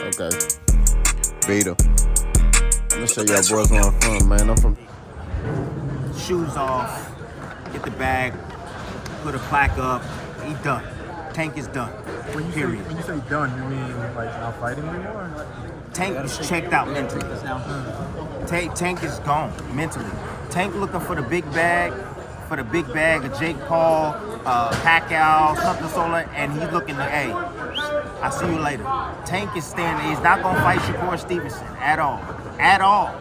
Okay. Beta. I'm gonna show y'all boys where I'm from, man. I'm from. Shoes off, get the bag, put a plaque up, he done. Tank is done. Period. When you say done, you mean like not fighting anymore? Tank is checked out mentally. Tank is gone mentally. Tank looking for the big bag of Jake Paul, Pacquiao, something so like, and he's looking to, hey, I'll see you later. Tank is standing. He's not gonna fight Shakur Stevenson at all. At all.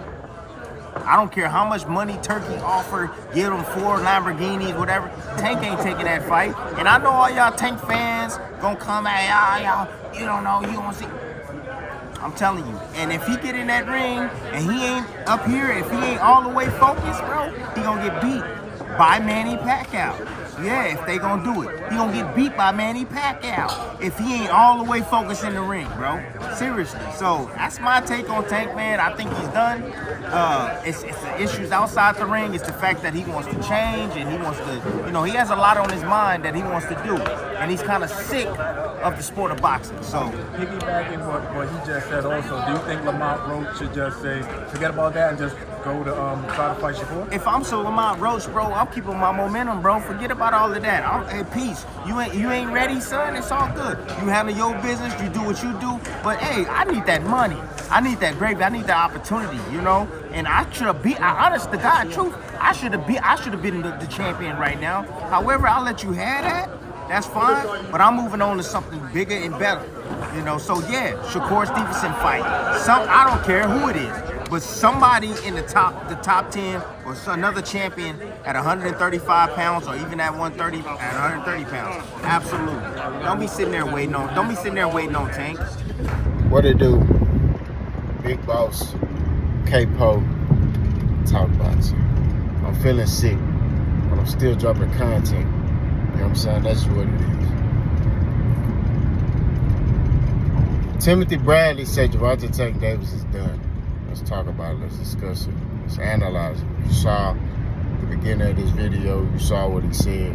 I don't care how much money Turkey offered, give him 4 Lamborghinis, whatever. Tank ain't taking that fight. And I know all y'all Tank fans gonna come at y'all, you don't know, you don't see. I'm telling you. And if he get in that ring and he ain't up here, if he ain't all the way focused, bro, he gonna get beat by Manny Pacquiao. Yeah, if they gonna do it. He gonna get beat by Manny Pacquiao if he ain't all the way focused in the ring, bro. Seriously. So that's my take on Tank, man. I think he's done. It's the issues outside the ring. It's the fact that he wants to change and he wants to, he has a lot on his mind that he wants to do. And he's kind of sick of the sport of boxing. So piggybacking what he just said also, do you think Lamont Roach should just say, forget about that and just go to try to fight Shakur? If I'm so Lamont Roach, bro, I'm keeping my momentum, bro. Forget about all of that. Hey, peace. You ain't ready, son. It's all good. You handle your business. You do what you do. But hey, I need that money. I need that gravy. I need that opportunity. And I should have beat. Honest to God, truth. I should have been the champion right now. However, I'll let you have that. That's fine. But I'm moving on to something bigger and better. So yeah, Shakur Stevenson fight. I don't care who it is. But somebody in the top 10 or another champion at 135 pounds or even at 130 at 130 pounds. Absolutely. Don't be sitting there waiting on Tank. What it do? Big Boss, K-Po, Talk Boxing. I'm feeling sick, but I'm still dropping content. You know what I'm saying? That's what it is. Timothy Bradley said Gervonta Tank Davis is done. Let's talk about it. Let's discuss it. Let's analyze it. You saw the beginning of this video. You saw what he said.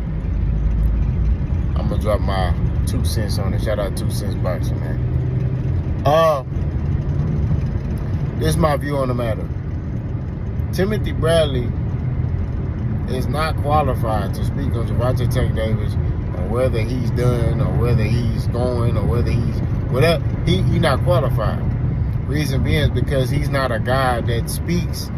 I'm going to drop my 2 cents on it. Shout out 2 Cents Boxing, man. This is my view on the matter. Timothy Bradley is not qualified to speak on Gervonta Tank Davis or whether he's done or whether he's going or whether he's whatever. He's not qualified. Reason being is because he's not a guy that speaks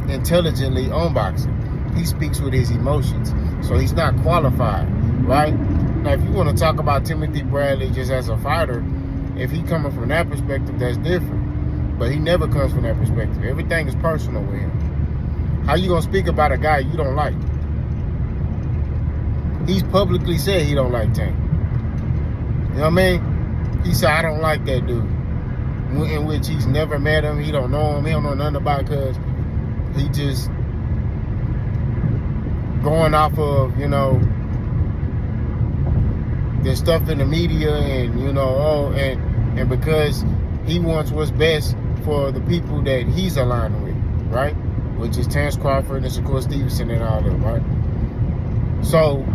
intelligently on boxing. He speaks with his emotions. So he's not qualified, right? Now, if you want to talk about Timothy Bradley just as a fighter, if he coming from that perspective, that's different. But he never comes from that perspective. Everything is personal with him. How you going to speak about a guy you don't like? He's publicly said he don't like Tank. You know what I mean? He said, I don't like that dude. In which he's never met him, he don't know him, he don't know nothing about because he just going off of, the stuff in the media and, and because he wants what's best for the people that he's aligned with, right? Which is Terrence Crawford and Shakur Stevenson and all them, right? So,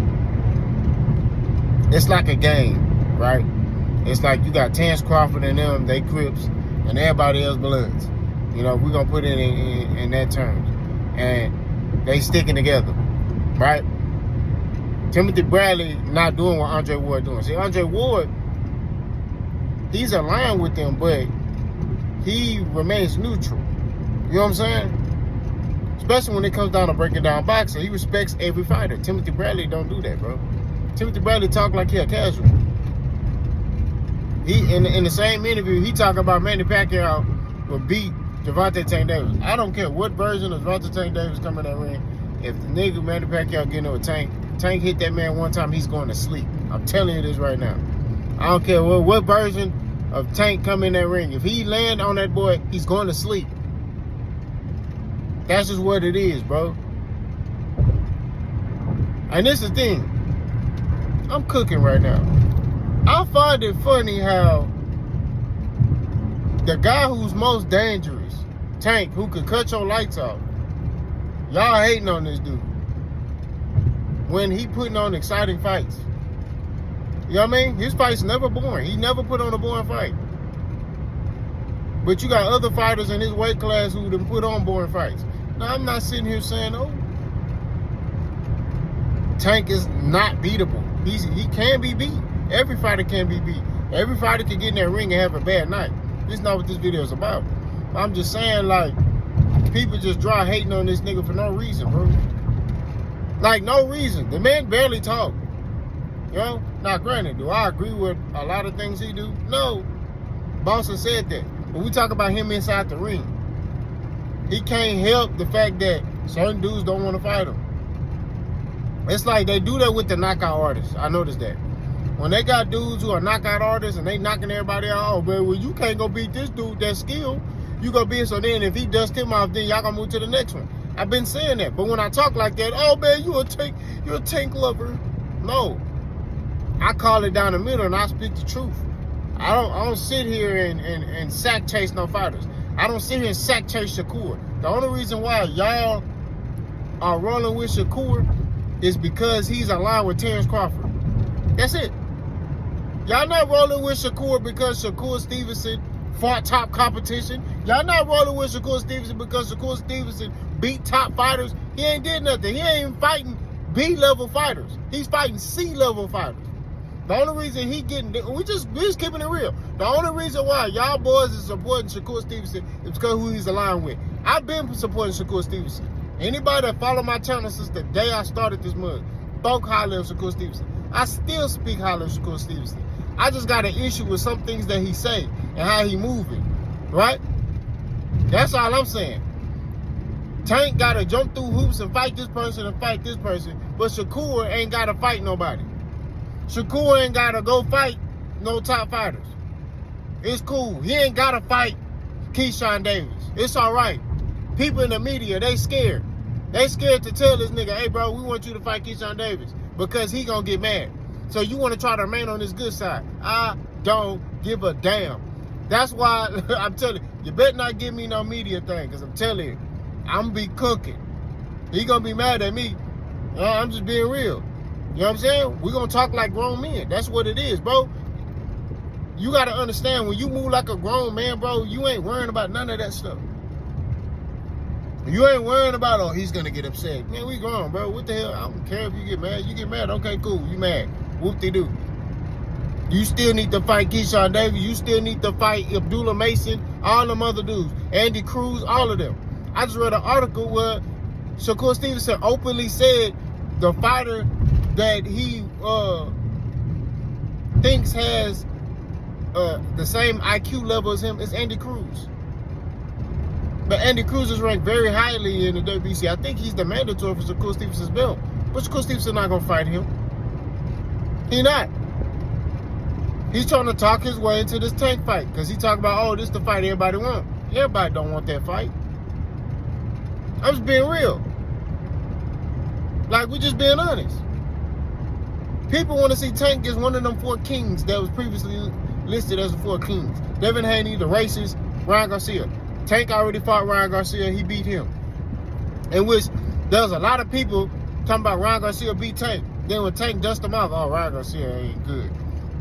it's like a game, right? It's like you got Terrence Crawford and them, they Crips, and everybody else Bloods. We're going to put it in that terms. And they sticking together, right? Timothy Bradley not doing what Andre Ward doing. See, Andre Ward, he's aligned with them, but he remains neutral. You know what I'm saying? Especially when it comes down to breaking down boxing. He respects every fighter. Timothy Bradley don't do that, bro. Timothy Bradley talk like he a casual. He in the same interview, he talking about Manny Pacquiao will beat Gervonta Tank Davis. I don't care what version of Gervonta Tank Davis come in that ring. If the nigga Manny Pacquiao getting over Tank hit that man one time, he's going to sleep. I'm telling you this right now. I don't care what version of Tank come in that ring. If he land on that boy, he's going to sleep. That's just what it is, bro. And this is the thing. I'm cooking right now. I find it funny how the guy who's most dangerous, Tank, who could cut your lights off, y'all hating on this dude when he putting on exciting fights. You know what I mean? His fights never boring. He never put on a boring fight. But you got other fighters in his weight class who done put on boring fights. Now, I'm not sitting here saying, oh, Tank is not beatable. He can be beat. Every fighter can be beat. Every fighter can get in that ring and have a bad night. This is not what this video is about. I'm just saying, like, people just draw hating on this nigga for no reason, bro. Like, no reason. The man barely talk. You know? Now, granted, do I agree with a lot of things he do? No. Boston said that. But we talk about him inside the ring. He can't help the fact that certain dudes don't want to fight him. It's like they do that with the knockout artists. I noticed that. When they got dudes who are knockout artists and they knocking everybody out, oh, man, well, you can't go beat this dude that's skilled. You go beat him. So then if he dusts him off, then y'all gonna move to the next one. I've been saying that. But when I talk like that, oh, man, you're a tank lover. No. I call it down the middle and I speak the truth. I don't sit here and sack chase no fighters. I don't sit here and sack chase Shakur. The only reason why y'all are rolling with Shakur is because he's aligned with Terrence Crawford. That's it. Y'all not rolling with Shakur because Shakur Stevenson fought top competition. Y'all not rolling with Shakur Stevenson because Shakur Stevenson beat top fighters. He ain't did nothing. He ain't even fighting B-level fighters. He's fighting C-level fighters. The only reason he getting, we just keeping it real. The only reason why y'all boys is supporting Shakur Stevenson is because who he's aligned with. I've been supporting Shakur Stevenson. Anybody that follow my channel since the day I started this month, spoke highly of Shakur Stevenson. I still speak highly of Shakur Stevenson. I just got an issue with some things that he say and how he moving, right? That's all I'm saying. Tank got to jump through hoops and fight this person and fight this person, but Shakur ain't got to fight nobody. Shakur ain't got to go fight no top fighters. It's cool. He ain't got to fight Keyshawn Davis. It's all right. People in the media, they scared. They scared to tell this nigga, hey, bro, we want you to fight Keyshawn Davis because he gonna get mad. So you want to try to remain on his good side. I don't give a damn. That's why I'm telling you better not give me no media thing because I'm telling you, I'm be cooking. He gonna be mad at me. I'm just being real. You know what I'm saying? We're going to talk like grown men. That's what it is, bro. You got to understand, when you move like a grown man, bro, you ain't worrying about none of that stuff. You ain't worrying about, oh, he's going to get upset. Man, we grown, bro. What the hell? I don't care if you get mad. You get mad. Okay, cool. You mad. Whoop-de-doo. You still need to fight Keyshawn Davis. You still need to fight Abdullah Mason, all them other dudes. Andy Cruz, all of them. I just read an article where Shakur Stevenson openly said the fighter that he thinks has the same IQ level as him is Andy Cruz. But Andy Cruz is ranked very highly in the WBC. I think he's the mandatory for Shakur Stevenson's belt. But Shakur Stevenson not going to fight him. He not. He's trying to talk his way into this Tank fight. Because he talking about, oh, this is the fight everybody want. Everybody don't want that fight. I'm just being real. Like, we just being honest. People want to see Tank as one of them 4 kings that was previously listed as the 4 kings. Devin Haney, the racist, Ryan Garcia. Tank already fought Ryan Garcia. He beat him. In which there was a lot of people talking about Ryan Garcia beat Tank. Then when Tank dusted him off, oh, Ryan Garcia ain't good.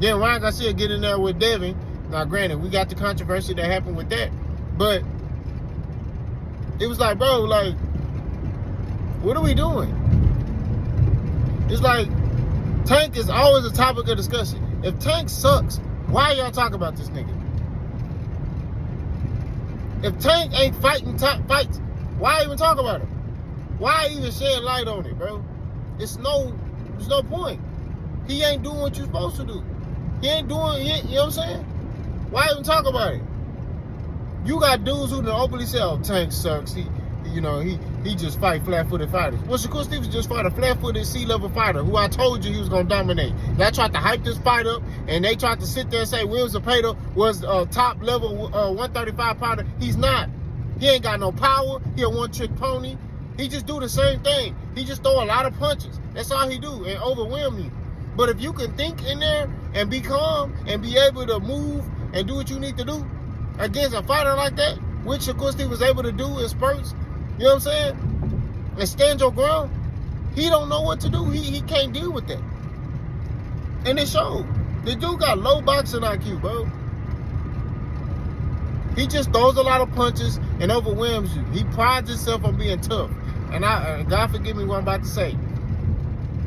Then Ryan Garcia get in there with Devin. Now, granted, we got the controversy that happened with that. But it was like, bro, like, what are we doing? It's like, Tank is always a topic of discussion. If Tank sucks, why y'all talk about this nigga? If Tank ain't fighting top fights, why even talk about him? Why even shed light on it, bro? There's no point. He ain't doing what you're supposed to do. He ain't doing, you know what I'm saying? Why even talk about it? You got dudes who openly say, oh, Tank sucks. He just fight flat-footed fighters. Well, Shakur Stevenson just fought a flat-footed C-level fighter who I told you he was going to dominate. They tried to hype this fight up, and they tried to sit there and say Will Zepeda was a top-level 135 pounder. He's not. He ain't got no power. He a one-trick pony. He just do the same thing. He just throw a lot of punches. That's all he do, and overwhelm you. But if you can think in there and be calm and be able to move and do what you need to do against a fighter like that, which Shakur Stevenson was able to do in spurts, you know what I'm saying? And stand your ground. He don't know what to do. He can't deal with that. And it showed. The dude got low boxing IQ, bro. He just throws a lot of punches and overwhelms you. He prides himself on being tough. And God forgive me what I'm about to say.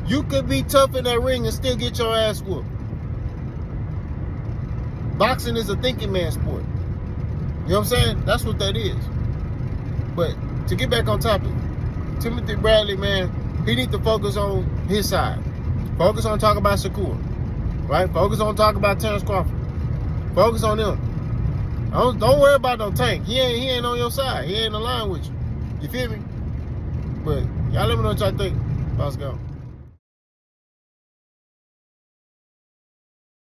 You could be tough in that ring and still get your ass whooped. Boxing is a thinking man's sport. You know what I'm saying? That's what that is. But to get back on topic, Timothy Bradley, man, he needs to focus on his side. Focus on talking about Shakur. Right? Focus on talking about Terrence Crawford. Focus on them. Don't worry about no Tank. He ain't on your side. He ain't aligned with you. You feel me? But y'all let me know what y'all think. Let's go.